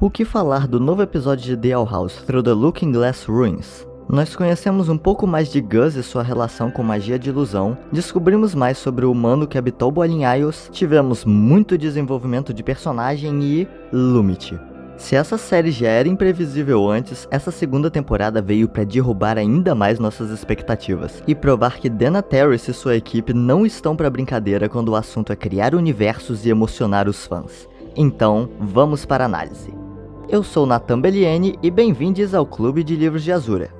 O que falar do novo episódio de The Owl House, Through the Looking Glass Ruins? Nós conhecemos um pouco mais de Gus e sua relação com magia de ilusão, descobrimos mais sobre o humano que habitou Boiling Isles, tivemos muito desenvolvimento de personagem e... Lumity. Se essa série já era imprevisível antes, essa segunda temporada veio para derrubar ainda mais nossas expectativas e provar que Dana Terrace e sua equipe não estão para brincadeira quando o assunto é criar universos e emocionar os fãs. Então, vamos para a análise. Eu sou Nathan Belliene e bem-vindos ao Clube de Livros de Azura.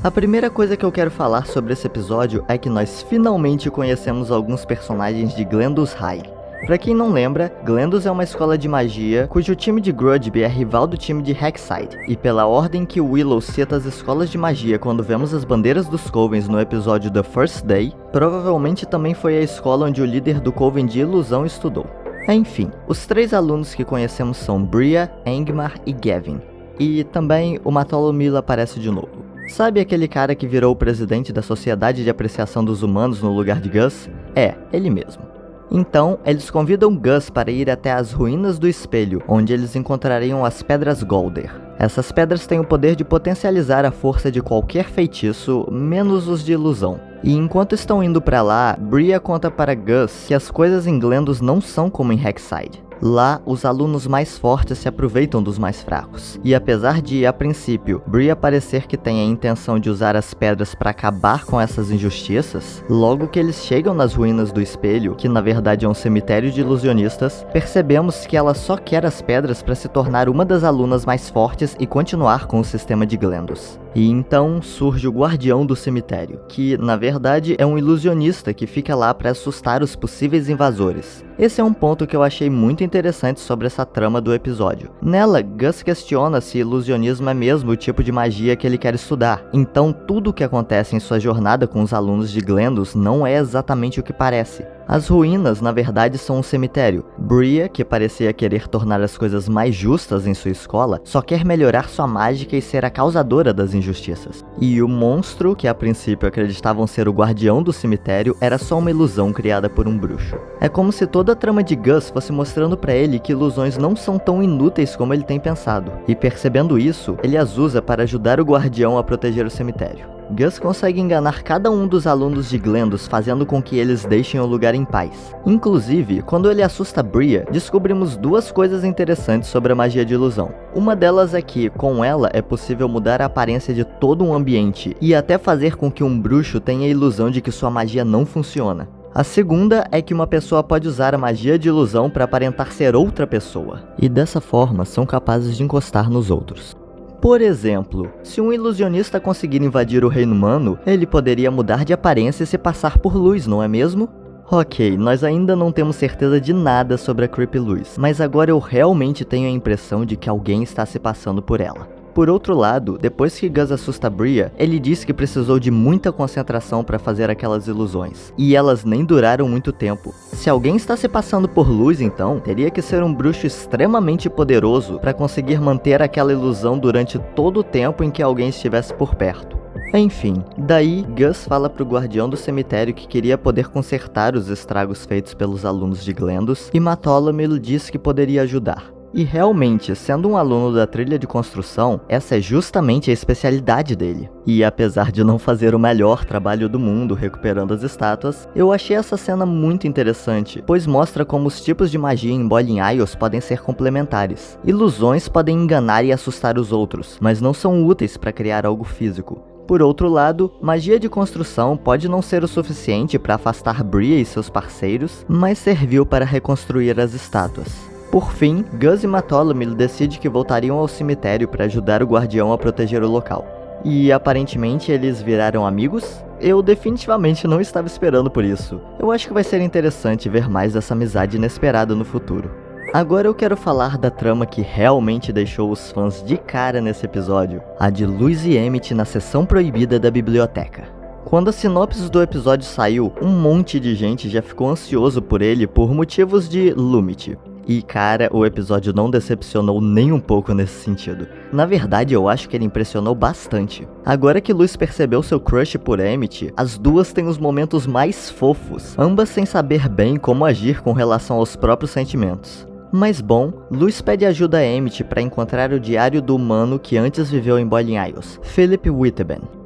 A primeira coisa que eu quero falar sobre esse episódio é que nós finalmente conhecemos alguns personagens de Glendos High. Pra quem não lembra, Glendos é uma escola de magia cujo time de Grudby é rival do time de Hexside, e pela ordem que Willow cita as escolas de magia quando vemos as bandeiras dos Covens no episódio The First Day, provavelmente também foi a escola onde o líder do Coven de Ilusão estudou. Enfim, os três alunos que conhecemos são Bria, Angmar e Gavin. E também o Matolo Mila aparece de novo. Sabe aquele cara que virou o presidente da Sociedade de Apreciação dos Humanos no lugar de Gus? É, ele mesmo. Então, eles convidam Gus para ir até as ruínas do espelho, onde eles encontrariam as Pedras Golder. Essas pedras têm o poder de potencializar a força de qualquer feitiço, menos os de ilusão. E enquanto estão indo pra lá, Bria conta para Gus que as coisas em Glendos não são como em Hexside. Lá, os alunos mais fortes se aproveitam dos mais fracos. E apesar de, a princípio, Bria parecer que tem a intenção de usar as pedras para acabar com essas injustiças, logo que eles chegam nas ruínas do espelho, que na verdade é um cemitério de ilusionistas, percebemos que ela só quer as pedras para se tornar uma das alunas mais fortes e continuar com o sistema de Glendos. E então surge o guardião do cemitério, que na verdade é um ilusionista que fica lá para assustar os possíveis invasores. Esse é um ponto que eu achei muito interessante sobre essa trama do episódio. Nela, Gus questiona se ilusionismo é mesmo o tipo de magia que ele quer estudar. Então tudo o que acontece em sua jornada com os alunos de Glendos não é exatamente o que parece. As ruínas, na verdade, são um cemitério. Bria, que parecia querer tornar as coisas mais justas em sua escola, só quer melhorar sua mágica e ser a causadora das injustiças. E o monstro, que a princípio acreditavam ser o guardião do cemitério, era só uma ilusão criada por um bruxo. É como se toda a trama de Gus fosse mostrando pra ele que ilusões não são tão inúteis como ele tem pensado. E percebendo isso, ele as usa para ajudar o guardião a proteger o cemitério. Gus consegue enganar cada um dos alunos de Glendos, fazendo com que eles deixem o lugar em paz. Inclusive, quando ele assusta Bria, descobrimos duas coisas interessantes sobre a magia de ilusão. Uma delas é que, com ela, é possível mudar a aparência de todo um ambiente, e até fazer com que um bruxo tenha a ilusão de que sua magia não funciona. A segunda é que uma pessoa pode usar a magia de ilusão para aparentar ser outra pessoa, e dessa forma são capazes de encostar nos outros. Por exemplo, se um ilusionista conseguir invadir o reino humano, ele poderia mudar de aparência e se passar por Luz, não é mesmo? Ok, nós ainda não temos certeza de nada sobre a Creepy Luz, mas agora eu realmente tenho a impressão de que alguém está se passando por ela. Por outro lado, depois que Gus assusta Bria, ele diz que precisou de muita concentração para fazer aquelas ilusões, e elas nem duraram muito tempo. Se alguém está se passando por Luz, então, teria que ser um bruxo extremamente poderoso para conseguir manter aquela ilusão durante todo o tempo em que alguém estivesse por perto. Enfim, daí Gus fala pro guardião do cemitério que queria poder consertar os estragos feitos pelos alunos de Glendos, e Bartholomew diz que poderia ajudar. E realmente, sendo um aluno da trilha de construção, essa é justamente a especialidade dele. E apesar de não fazer o melhor trabalho do mundo recuperando as estátuas, eu achei essa cena muito interessante, pois mostra como os tipos de magia em Boiling Isles podem ser complementares. Ilusões podem enganar e assustar os outros, mas não são úteis para criar algo físico. Por outro lado, magia de construção pode não ser o suficiente para afastar Bria e seus parceiros, mas serviu para reconstruir as estátuas. Por fim, Gus e Bartholomew decidem que voltariam ao cemitério para ajudar o guardião a proteger o local. E aparentemente eles viraram amigos? Eu definitivamente não estava esperando por isso. Eu acho que vai ser interessante ver mais dessa amizade inesperada no futuro. Agora eu quero falar da trama que realmente deixou os fãs de cara nesse episódio, a de Luz e Emmett na seção proibida da biblioteca. Quando a sinopse do episódio saiu, um monte de gente já ficou ansioso por ele por motivos de Lumity. E cara, o episódio não decepcionou nem um pouco nesse sentido. Na verdade, eu acho que ele impressionou bastante. Agora que Luz percebeu seu crush por Emmett, as duas têm os momentos mais fofos, ambas sem saber bem como agir com relação aos próprios sentimentos. Mas bom, Luz pede ajuda a Emmett para encontrar o diário do humano que antes viveu em Boiling Isles, Philip Whiteben.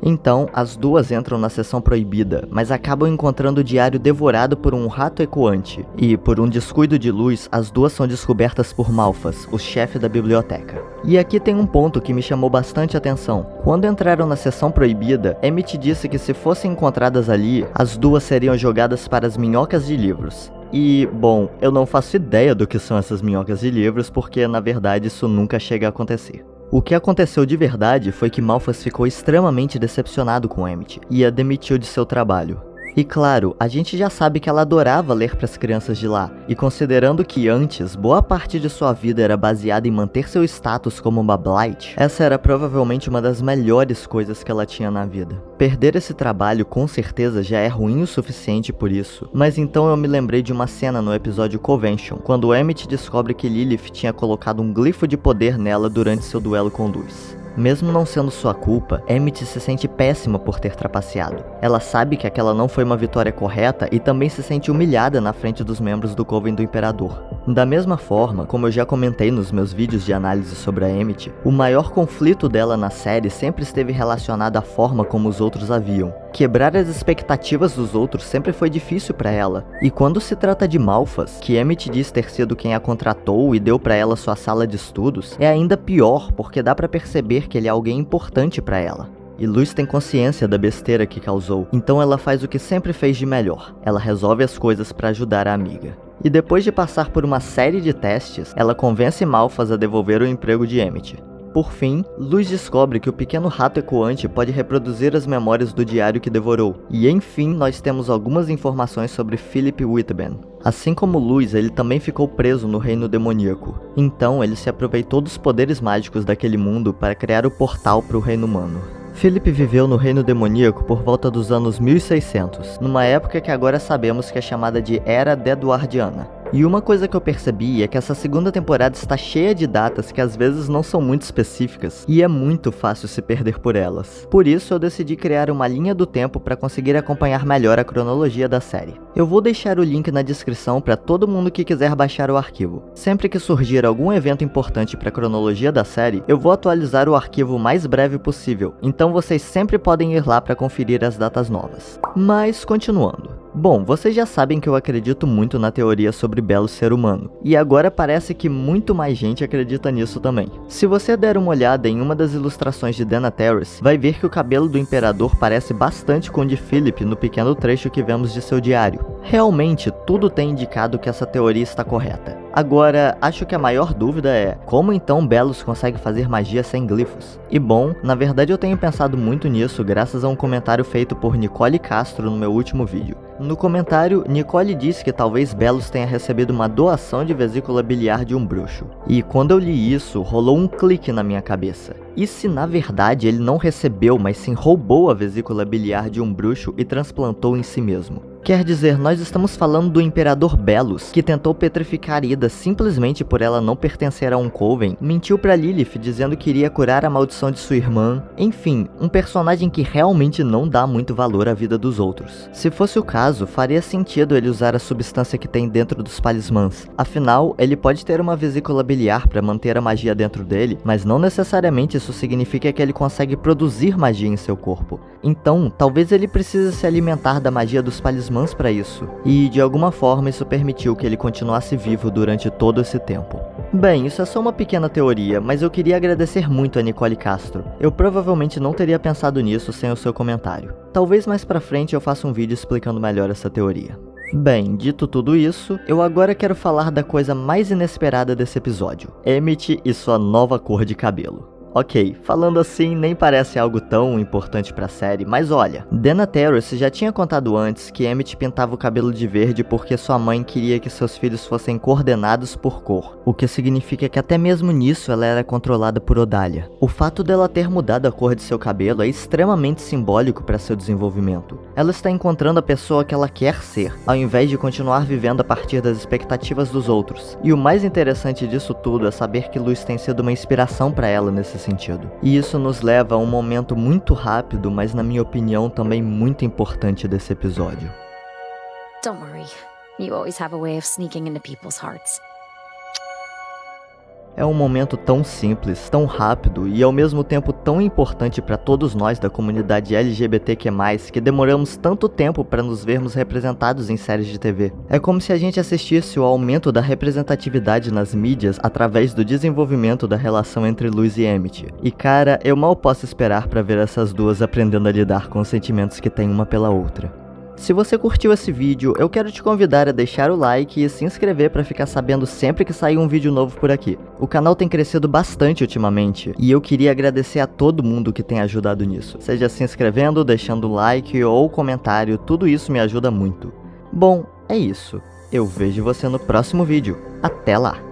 Então, as duas entram na seção proibida, mas acabam encontrando o diário devorado por um rato ecoante, e por um descuido de Luz, as duas são descobertas por Malphas, o chefe da biblioteca. E aqui tem um ponto que me chamou bastante atenção. Quando entraram na seção proibida, Emmett disse que se fossem encontradas ali, as duas seriam jogadas para as minhocas de livros. E, bom, eu não faço ideia do que são essas minhocas de livros, porque na verdade isso nunca chega a acontecer. O que aconteceu de verdade foi que Malphas ficou extremamente decepcionado com Emmett e a demitiu de seu trabalho. E claro, a gente já sabe que ela adorava ler para as crianças de lá, e considerando que antes, boa parte de sua vida era baseada em manter seu status como uma Blight, essa era provavelmente uma das melhores coisas que ela tinha na vida. Perder esse trabalho com certeza já é ruim o suficiente por isso, mas então eu me lembrei de uma cena no episódio Convention, quando Emmett descobre que Lilith tinha colocado um glifo de poder nela durante seu duelo com Luz. Mesmo não sendo sua culpa, Emmett se sente péssima por ter trapaceado. Ela sabe que aquela não foi uma vitória correta e também se sente humilhada na frente dos membros do Coven do Imperador. Da mesma forma, como eu já comentei nos meus vídeos de análise sobre a Emmett, o maior conflito dela na série sempre esteve relacionado à forma como os outros a viam. Quebrar as expectativas dos outros sempre foi difícil para ela, e quando se trata de Malphas, que Emmett diz ter sido quem a contratou e deu para ela sua sala de estudos, é ainda pior porque dá para perceber que ele é alguém importante para ela. E Luz tem consciência da besteira que causou, então ela faz o que sempre fez de melhor, ela resolve as coisas para ajudar a amiga. E depois de passar por uma série de testes, ela convence Malphas a devolver o emprego de Emmett. Por fim, Luz descobre que o pequeno rato ecoante pode reproduzir as memórias do diário que devorou. E enfim, nós temos algumas informações sobre Philip Whiteben. Assim como Luz, ele também ficou preso no reino demoníaco. Então, ele se aproveitou dos poderes mágicos daquele mundo para criar o portal para o reino humano. Philip viveu no reino demoníaco por volta dos anos 1600, numa época que agora sabemos que é chamada de Era Deduardiana. E uma coisa que eu percebi é que essa segunda temporada está cheia de datas que às vezes não são muito específicas, e é muito fácil se perder por elas. Por isso eu decidi criar uma linha do tempo para conseguir acompanhar melhor a cronologia da série. Eu vou deixar o link na descrição para todo mundo que quiser baixar o arquivo. Sempre que surgir algum evento importante para a cronologia da série, eu vou atualizar o arquivo o mais breve possível, então vocês sempre podem ir lá para conferir as datas novas. Mas continuando. Bom, vocês já sabem que eu acredito muito na teoria sobre Belos ser humano, e agora parece que muito mais gente acredita nisso também. Se você der uma olhada em uma das ilustrações de Dana Terrace, vai ver que o cabelo do Imperador parece bastante com o de Philip no pequeno trecho que vemos de seu diário. Realmente, tudo tem indicado que essa teoria está correta. Agora, acho que a maior dúvida é, como então Belos consegue fazer magia sem glifos? E bom, na verdade eu tenho pensado muito nisso graças a um comentário feito por Nicole Castro no meu último vídeo. No comentário, Nicole disse que talvez Belos tenha recebido uma doação de vesícula biliar de um bruxo. E quando eu li isso, rolou um clique na minha cabeça. E se na verdade ele não recebeu, mas sim roubou a vesícula biliar de um bruxo e transplantou em si mesmo? Quer dizer, nós estamos falando do Imperador Belos, que tentou petrificar Ida simplesmente por ela não pertencer a um Coven, mentiu pra Lilith dizendo que iria curar a maldição de sua irmã, enfim, um personagem que realmente não dá muito valor à vida dos outros. Se fosse o caso, faria sentido ele usar a substância que tem dentro dos talismãs, afinal, ele pode ter uma vesícula biliar para manter a magia dentro dele, mas não necessariamente isso significa que ele consegue produzir magia em seu corpo. Então, talvez ele precise se alimentar da magia dos talismãs para isso, e de alguma forma isso permitiu que ele continuasse vivo durante todo esse tempo. Bem, isso é só uma pequena teoria, mas eu queria agradecer muito a Nicole Castro. Eu provavelmente não teria pensado nisso sem o seu comentário. Talvez mais pra frente eu faça um vídeo explicando melhor essa teoria. Bem, dito tudo isso, eu agora quero falar da coisa mais inesperada desse episódio: Emmett e sua nova cor de cabelo. Ok, falando assim nem parece algo tão importante pra série, mas olha, Dana Terrace já tinha contado antes que Emmett pintava o cabelo de verde porque sua mãe queria que seus filhos fossem coordenados por cor, o que significa que até mesmo nisso ela era controlada por Odalia. O fato dela ter mudado a cor de seu cabelo é extremamente simbólico para seu desenvolvimento. Ela está encontrando a pessoa que ela quer ser, ao invés de continuar vivendo a partir das expectativas dos outros. E o mais interessante disso tudo é saber que Luz tem sido uma inspiração para ela nesse sentido. E isso nos leva a um momento muito rápido, mas na minha opinião também muito importante desse episódio. Don't worry. You always have a way of sneaking into people's hearts. É um momento tão simples, tão rápido e ao mesmo tempo tão importante para todos nós da comunidade LGBTQ+, que demoramos tanto tempo para nos vermos representados em séries de TV. É como se a gente assistisse o aumento da representatividade nas mídias através do desenvolvimento da relação entre Luz e Emmett. E cara, eu mal posso esperar para ver essas duas aprendendo a lidar com os sentimentos que têm uma pela outra. Se você curtiu esse vídeo, eu quero te convidar a deixar o like e se inscrever para ficar sabendo sempre que sair um vídeo novo por aqui. O canal tem crescido bastante ultimamente e eu queria agradecer a todo mundo que tem ajudado nisso. Seja se inscrevendo, deixando like ou comentário, tudo isso me ajuda muito. Bom, é isso. Eu vejo você no próximo vídeo. Até lá!